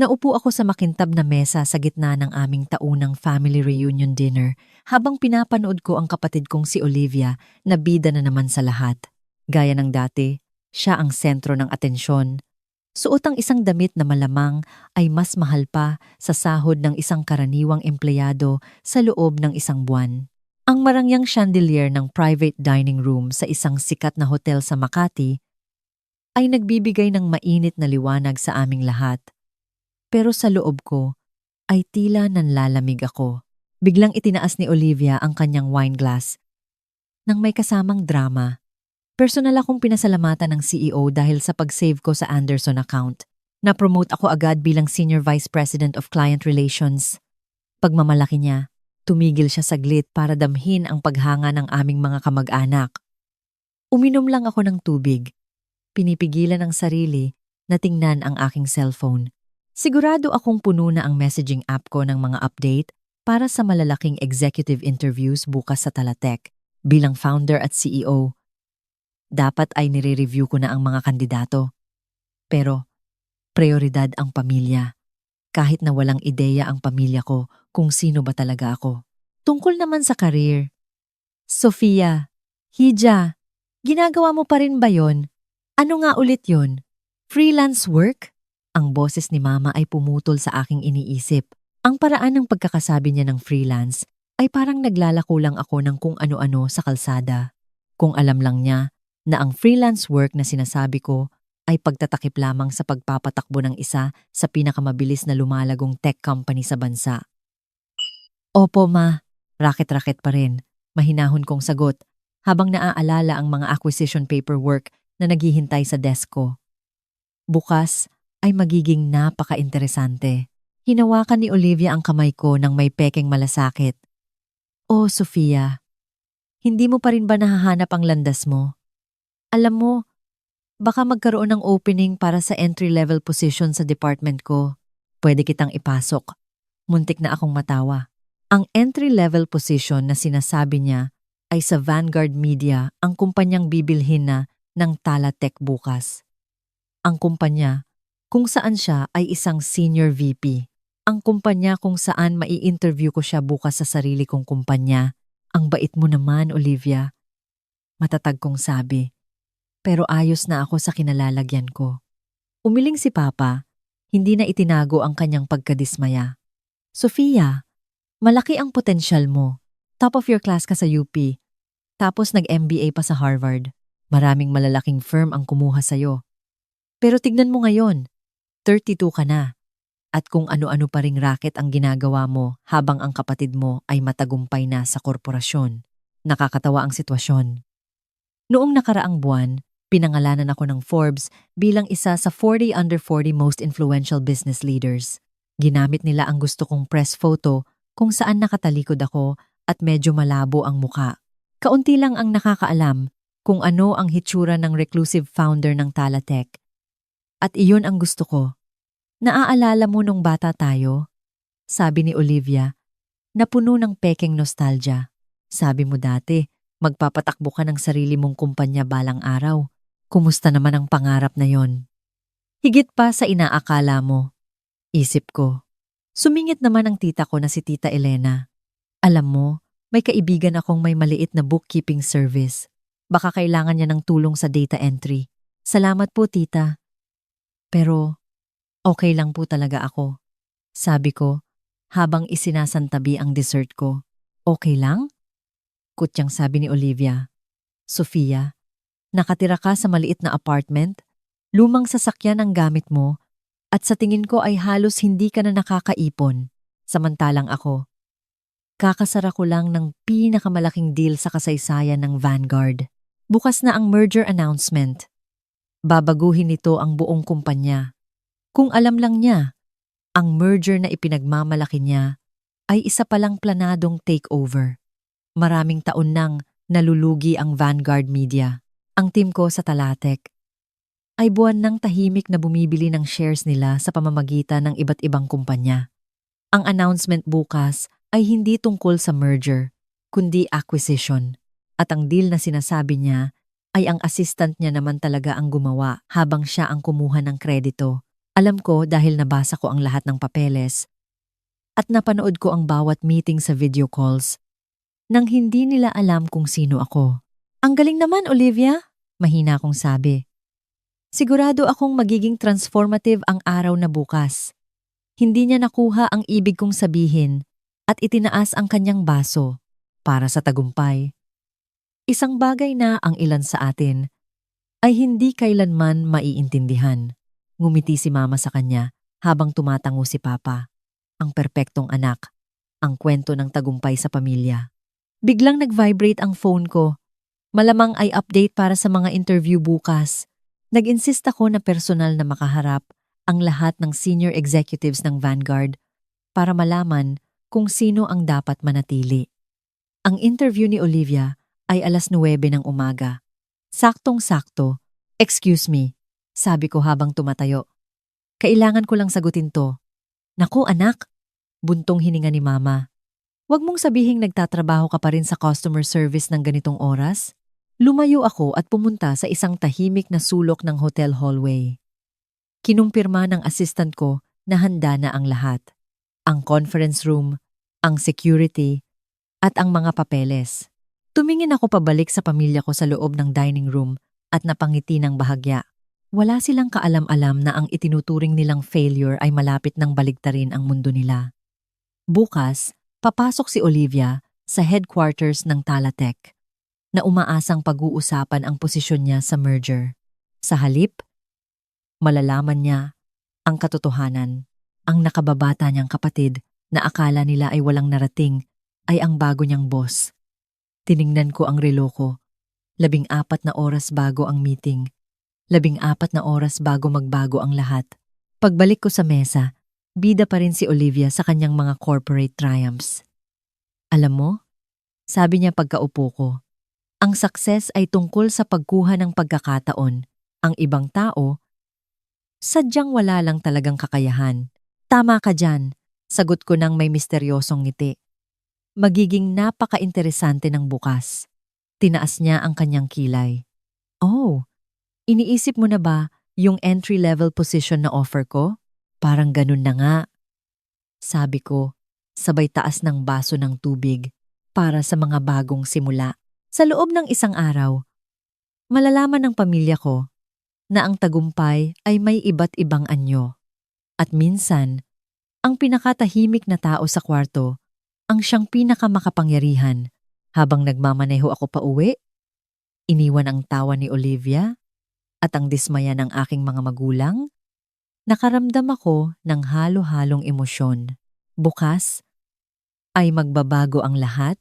Naupo ako sa makintab na mesa sa gitna ng aming taunang family reunion dinner habang pinapanood ko ang kapatid kong si Olivia na bida na naman sa lahat. Gaya ng dati, siya ang sentro ng atensyon. Suot ang isang damit na malamang ay mas mahal pa sa sahod ng isang karaniwang empleyado sa loob ng isang buwan. Ang marangyang chandelier ng private dining room sa isang sikat na hotel sa Makati ay nagbibigay ng mainit na liwanag sa aming lahat. Pero sa loob ko ay tila nanlalamig ako. Biglang itinaas ni Olivia ang kanyang wine glass nang may kasamang drama. Personal akong pinasalamatan ng CEO dahil sa pag-save ko sa Anderson account. Na-promote ako agad bilang Senior Vice President of Client Relations. Pagmamalaki niya, tumigil siya saglit para damhin ang paghanga ng aming mga kamag-anak. Uminom lang ako ng tubig. Pinipigilan ang sarili na tingnan ang aking cellphone. Sigurado akong puno na ang messaging app ko ng mga update para sa malalaking executive interviews bukas sa Talatek bilang founder at CEO. Dapat ay nire-review ko na ang mga kandidato. Pero, prioridad ang pamilya. Kahit na walang ideya ang pamilya ko kung sino ba talaga ako. Tungkol naman sa career. Sofia, Hija, ginagawa mo pa rin ba yon? Ano nga ulit yon? Freelance work? Ang boses ni Mama ay pumutol sa aking iniisip. Ang paraan ng pagkakasabi niya ng freelance ay parang naglalako lang ako ng kung ano-ano sa kalsada. Kung alam lang niya na ang freelance work na sinasabi ko ay pagtatakip lamang sa pagpapatakbo ng isa sa pinakamabilis na lumalagong tech company sa bansa. Opo ma, raket-raket pa rin, mahinahon kong sagot habang naaalala ang mga acquisition paperwork na naghihintay sa desk ko. Bukas ay magiging napaka-interesante. Hinawakan ni Olivia ang kamay ko nang may pekeng malasakit. Oh, Sofia, hindi mo pa rin ba nahahanap ang landas mo? Alam mo, baka magkaroon ng opening para sa entry-level position sa department ko. Pwede kitang ipasok. Muntik na akong matawa. Ang entry-level position na sinasabi niya ay sa Vanguard Media, ang kumpanyang bibilhin na ng Talatek bukas. Ang kumpanya kung saan siya ay isang senior VP. Ang kumpanya kung saan mai-interview ko siya bukas sa sarili kong kumpanya. Ang bait mo naman, Olivia. Matatag kong sabi. Pero ayos na ako sa kinalalagyan ko. Umiling si Papa, hindi na itinago ang kanyang pagkadismaya. Sofia, malaki ang potensyal mo. Top of your class ka sa UP. Tapos nag-MBA pa sa Harvard. Maraming malalaking firm ang kumuha sa'yo. Pero tignan mo ngayon. 32 ka na, at kung ano-ano pa ring racket ang ginagawa mo habang ang kapatid mo ay matagumpay na sa korporasyon. Nakakatawa ang sitwasyon. Noong nakaraang buwan, pinangalanan ako ng Forbes bilang isa sa 40 under 40 most influential business leaders. Ginamit nila ang gusto kong press photo kung saan nakatalikod ako at medyo malabo ang muka. Kaunti lang ang nakakaalam kung ano ang hitsura ng reclusive founder ng Talatek. At iyon ang gusto ko. Naaalala mo nung bata tayo? Sabi ni Olivia, na puno ng pekeng nostalgia. Sabi mo dati, magpapatakbo ka ng sarili mong kumpanya balang araw. Kumusta naman ang pangarap na yon? Higit pa sa inaakala mo. Isip ko. Sumingit naman ang tita ko na si Tita Elena. Alam mo, may kaibigan akong may maliit na bookkeeping service. Baka kailangan niya ng tulong sa data entry. Salamat po, tita. Pero, okay lang po talaga ako. Sabi ko, habang isinasantabi ang dessert ko. Okay lang? Kutyang sabi ni Olivia. Sofia, nakatira ka sa maliit na apartment, lumang sasakyan ang gamit mo, at sa tingin ko ay halos hindi ka na nakakaipon. Samantalang ako, kakasara ko lang ng pinakamalaking deal sa kasaysayan ng Vanguard. Bukas na ang merger announcement. Babaguhin nito ang buong kumpanya. Kung alam lang niya, ang merger na ipinagmamalaki niya ay isa palang planadong takeover. Maraming taon nang nalulugi ang Vanguard Media. Ang team ko sa Talatek ay buwan ng tahimik na bumibili ng shares nila sa pamamagitan ng iba't ibang kumpanya. Ang announcement bukas ay hindi tungkol sa merger, kundi acquisition. At ang deal na sinasabi niya ay ang assistant niya naman talaga ang gumawa habang siya ang kumuha ng kredito. Alam ko dahil nabasa ko ang lahat ng papeles at napanood ko ang bawat meeting sa video calls nang hindi nila alam kung sino ako. Ang galing naman, Olivia, mahina kong sabi. Sigurado akong magiging transformative ang araw na bukas. Hindi niya nakuha ang ibig kong sabihin at itinaas ang kanyang baso para sa tagumpay. Isang bagay na ang ilan sa atin ay hindi kailanman maiintindihan. Ngumiti si mama sa kanya habang tumatango si papa. Ang perpektong anak, ang kwento ng tagumpay sa pamilya. Biglang nag-vibrate ang phone ko. Malamang ay update para sa mga interview bukas. Nag-insist ako na personal na makaharap ang lahat ng senior executives ng Vanguard para malaman kung sino ang dapat manatili. Ang interview ni Olivia ay 9:00 ng umaga. Saktong-sakto. Excuse me, sabi ko habang tumatayo. Kailangan ko lang sagutin to. Naku anak, buntong hininga ni mama. Huwag mong sabihing nagtatrabaho ka pa rin sa customer service ng ganitong oras. Lumayo ako at pumunta sa isang tahimik na sulok ng hotel hallway. Kinumpirma ng assistant ko na handa na ang lahat. Ang conference room, ang security, at ang mga papeles. Tumingin ako pabalik sa pamilya ko sa loob ng dining room at napangiti ng bahagya. Wala silang kaalam-alam na ang itinuturing nilang failure ay malapit ng baligtarin ang mundo nila. Bukas, papasok si Olivia sa headquarters ng Talatech na umaasang pag-uusapan ang posisyon niya sa merger. Sa halip, malalaman niya ang katotohanan. Ang nakababata niyang kapatid na akala nila ay walang narating ay ang bago niyang boss. Tiningnan ko ang relo ko. 14 na oras bago ang meeting. 14 na oras bago magbago ang lahat. Pagbalik ko sa mesa, bida pa rin si Olivia sa kanyang mga corporate triumphs. Alam mo, sabi niya pagkaupo ko, ang success ay tungkol sa pagkuha ng pagkakataon. Ang ibang tao, sadyang wala lang talagang kakayahan. Tama ka dyan, sagot ko ng may misteryosong ngiti. Magiging napaka-interesante ng bukas. Tinaas niya ang kanyang kilay. Oh, iniisip mo na ba yung entry-level position na offer ko? Parang ganun na nga. Sabi ko, sabay taas ng baso ng tubig para sa mga bagong simula. Sa loob ng isang araw, malalaman ng pamilya ko na ang tagumpay ay may iba't ibang anyo. At minsan, ang pinakatahimik na tao sa kwarto ang siyang pinakamakapangyarihan. Habang nagmamaneho ako pauwi, iniwan ang tawa ni Olivia at ang dismaya ng aking mga magulang. Nakaramdam ako ng halo-halong emosyon. Bukas ay magbabago ang lahat.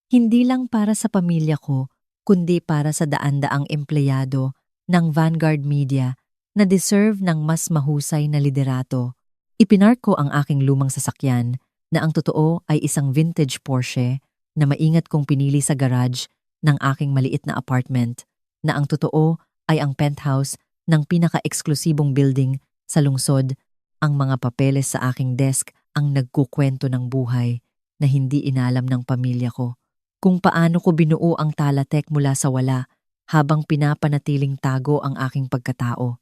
Hindi lang para sa pamilya ko, kundi para sa daan-daang empleyado ng Vanguard Media na deserve ng mas mahusay na liderato. Ipinark ko ang aking lumang sasakyan na ang totoo ay isang vintage Porsche na maingat kong pinili sa garage ng aking maliit na apartment, na ang totoo ay ang penthouse ng pinaka-eksklusibong building sa lungsod. Ang mga papeles sa aking desk ang nagkukwento ng buhay na hindi inalam ng pamilya ko. Kung paano ko binuo ang Talatech mula sa wala habang pinapanatiling tago ang aking pagkatao.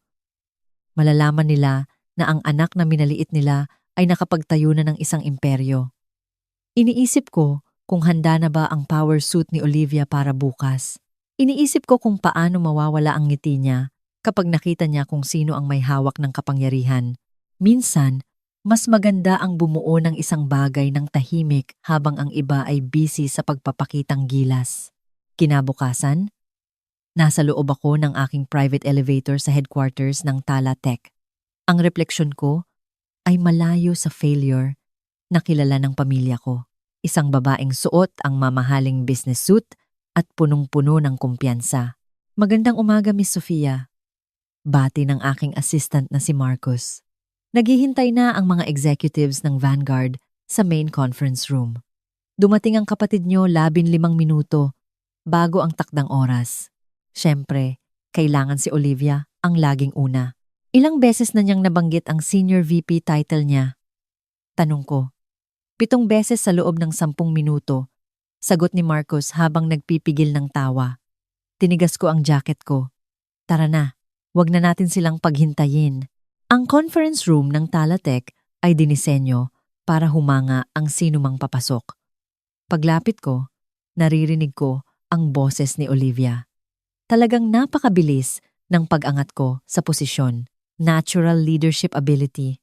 Malalaman nila na ang anak na minaliit nila ay nakapagtayo na ng isang imperyo. Iniisip ko kung handa na ba ang power suit ni Olivia para bukas. Iniisip ko kung paano mawawala ang ngiti niya kapag nakita niya kung sino ang may hawak ng kapangyarihan. Minsan, mas maganda ang bumuo ng isang bagay ng tahimik habang ang iba ay busy sa pagpapakitang gilas. Kinabukasan, nasa loob ako ng aking private elevator sa headquarters ng Talatech. Ang refleksyon ko ay malayo sa failure na kilala ng pamilya ko. Isang babaeng suot ang mamahaling business suit at punong-puno ng kumpiyansa. Magandang umaga, Miss Sofia. Bati ng aking assistant na si Marcos. Naghihintay na ang mga executives ng Vanguard sa main conference room. Dumating ang kapatid niyo 15 minuto bago ang takdang oras. Siyempre, kailangan si Olivia ang laging una. Ilang beses na niyang nabanggit ang senior VP title niya. Tanong ko, 7 beses sa loob ng 10 minuto, sagot ni Marcos habang nagpipigil ng tawa. Tinigas ko ang jacket ko. Tara na, wag na natin silang paghintayin. Ang conference room ng Talatec ay dinisenyo para humanga ang sinumang papasok. Paglapit ko, naririnig ko ang boses ni Olivia. Talagang napakabilis ng pag-angat ko sa posisyon. Natural leadership ability.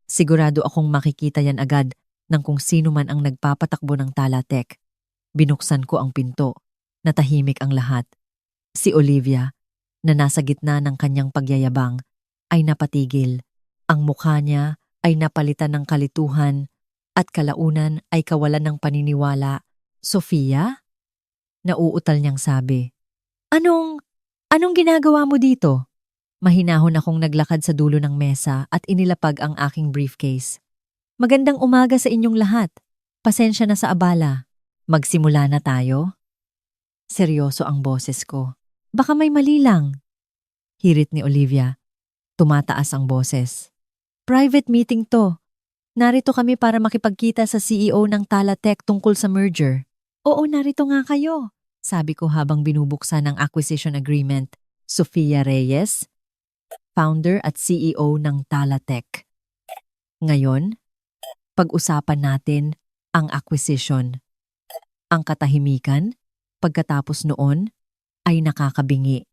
Sigurado akong makikita yan agad ng kung sino man ang nagpapatakbo ng Talatec. Binuksan ko ang pinto. Natahimik ang lahat. Si Olivia, na nasa gitna ng kanyang pagyayabang, ay napatigil. Ang mukha niya ay napalitan ng kalituhan at kalaunan ay kawalan ng paniniwala. Sofia? Nauutal niyang sabi. Anong ginagawa mo dito? Mahinahon akong naglakad sa dulo ng mesa at inilapag ang aking briefcase. Magandang umaga sa inyong lahat. Pasensya na sa abala. Magsimula na tayo? Seryoso ang boses ko. Baka may mali lang. Hirit ni Olivia. Tumataas ang boses. Private meeting to. Narito kami para makipagkita sa CEO ng Talatec tungkol sa merger. Oo, narito nga kayo. Sabi ko habang binubuksan ang acquisition agreement. Sofia Reyes, founder at CEO ng Talatec. Ngayon, pag-usapan natin ang acquisition. Ang katahimikan, pagkatapos noon, ay nakakabingi.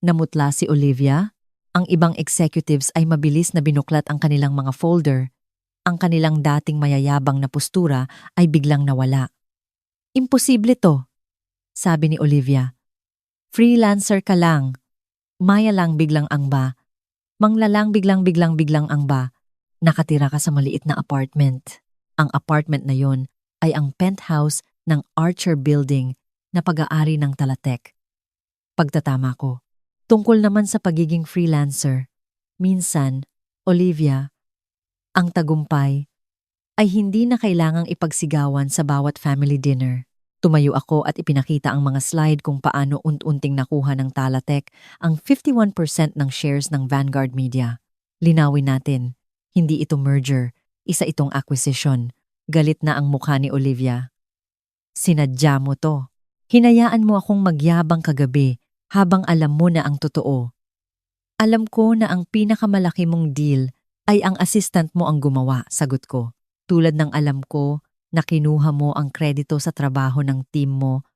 Namutla si Olivia, ang ibang executives ay mabilis na binuklat ang kanilang mga folder. Ang kanilang dating mayayabang na postura ay biglang nawala. Imposible to, sabi ni Olivia. Freelancer ka lang. Maya lang biglang ang ba. Manglalang biglang ang ba. Nakatira ka sa maliit na apartment. Ang apartment na yon ay ang penthouse ng Archer Building na pag-aari ng Talatec. Pagtatama ko, tungkol naman sa pagiging freelancer. Minsan, Olivia, ang tagumpay ay hindi na kailangang ipagsigawan sa bawat family dinner. Tumayo ako at ipinakita ang mga slide kung paano unti-unting nakuha ng Talatec ang 51% ng shares ng Vanguard Media. Linawin natin, hindi ito merger, isa itong acquisition. Galit na ang mukha ni Olivia. Sinadya mo to. Hinayaan mo akong magyabang kagabi habang alam mo na ang totoo. Alam ko na ang pinakamalaki mong deal ay ang assistant mo ang gumawa, sagot ko. Tulad ng alam ko na kinuha mo ang kredito sa trabaho ng team mo.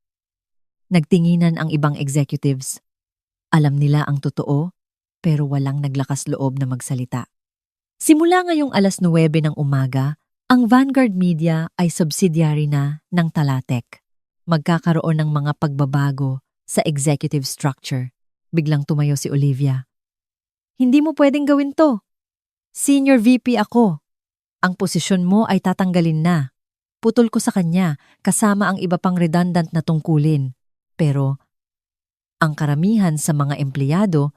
Nagtinginan ang ibang executives. Alam nila ang totoo, pero walang naglakas loob na magsalita. Simula ngayong 9:00 ng umaga, ang Vanguard Media ay subsidiary na ng Talatec. Magkakaroon ng mga pagbabago sa executive structure. Biglang tumayo si Olivia. Hindi mo pwedeng gawin to. Senior VP ako. Ang posisyon mo ay tatanggalin na. Putol ko sa kanya kasama ang iba pang redundant na tungkulin. Pero ang karamihan sa mga empleyado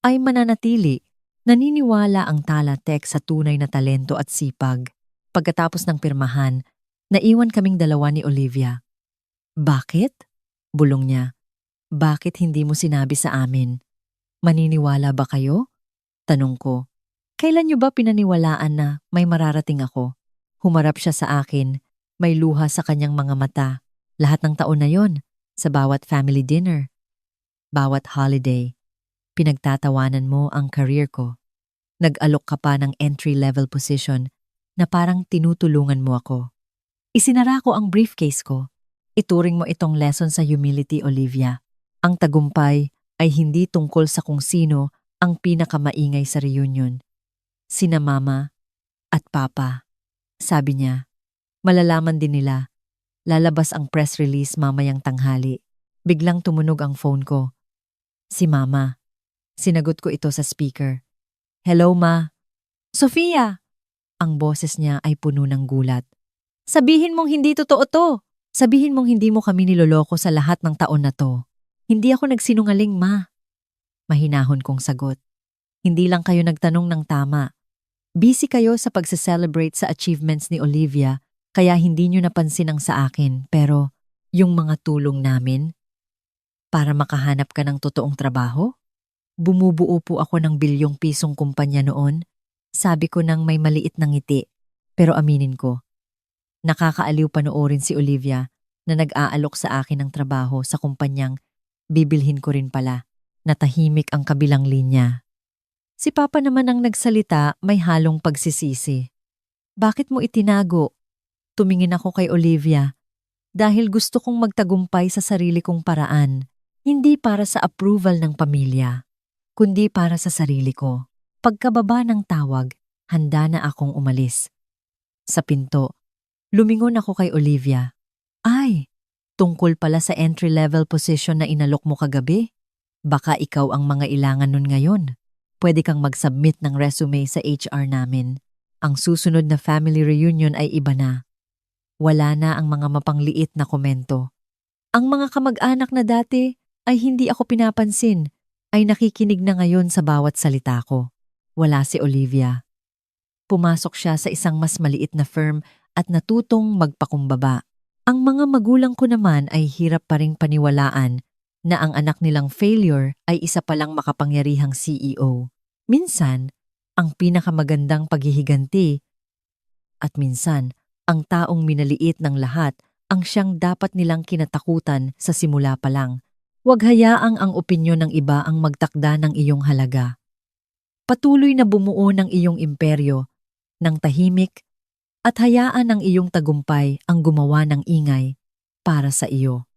ay mananatili. Naniniwala ang Talatec sa tunay na talento at sipag. Pagkatapos ng pirmahan, naiwan kaming dalawa ni Olivia. Bakit? Bulong niya. Bakit hindi mo sinabi sa amin? Maniniwala ba kayo? Tanong ko. Kailan niyo ba pinaniwalaan na may mararating ako? Humarap siya sa akin. May luha sa kanyang mga mata. Lahat ng taon na yon, sa bawat family dinner, bawat holiday, pinagtatawanan mo ang career ko. Nag-alok ka pa ng entry-level position na parang tinutulungan mo ako. Isinara ko ang briefcase ko. Ituring mo itong lesson sa humility, Olivia. Ang tagumpay ay hindi tungkol sa kung sino ang pinakamaingay sa reunion. Sina Mama at Papa. Sabi niya. Malalaman din nila. Lalabas ang press release mamayang tanghali. Biglang tumunog ang phone ko. Si Mama. Sinagot ko ito sa speaker. Hello, Ma. Sofia! Ang boses niya ay puno ng gulat. Sabihin mong hindi totoo to. Sabihin mong hindi mo kami niloloko sa lahat ng taon na to. Hindi ako nagsinungaling, Ma. Mahinahon kong sagot. Hindi lang kayo nagtanong ng tama. Busy kayo sa pagse-celebrate sa achievements ni Olivia. Kaya hindi nyo napansin ang sa akin, pero yung mga tulong namin para makahanap ka ng totoong trabaho? Bumubuo po ako ng bilyong pisong kumpanya noon. Sabi ko nang may maliit na ngiti, pero aminin ko. Nakakaaliw panoorin si Olivia na nag-aalok sa akin ng trabaho sa kumpanyang bibilhin ko rin pala. Natahimik ang kabilang linya. Si Papa naman ang nagsalita, may halong pagsisisi. Bakit mo itinago? Tumingin ako kay Olivia. Dahil gusto kong magtagumpay sa sarili kong paraan. Hindi para sa approval ng pamilya, kundi para sa sarili ko. Pagkababa ng tawag, handa na akong umalis. Sa pinto, lumingon ako kay Olivia. Ay, tungkol pala sa entry-level position na inalok mo kagabi? Baka ikaw ang mga ilangan nun ngayon. Pwede kang mag-submit ng resume sa HR namin. Ang susunod na family reunion ay iba na. Wala na ang mga mapangliit na komento. Ang mga kamag-anak na dati ay hindi ako pinapansin, ay nakikinig na ngayon sa bawat salita ko. Wala si Olivia. Pumasok siya sa isang mas maliit na firm at natutong magpakumbaba. Ang mga magulang ko naman ay hirap pa ring paniwalaan na ang anak nilang failure ay isa palang makapangyarihang CEO. Minsan, ang pinakamagandang paghihiganti at minsan, ang taong minaliit ng lahat ang siyang dapat nilang kinatakutan sa simula pa lang. Huwag hayaang ang opinyon ng iba ang magtakda ng iyong halaga. Patuloy na bumuo ng iyong imperyo, ng tahimik, at hayaan ang iyong tagumpay ang gumawa ng ingay para sa iyo.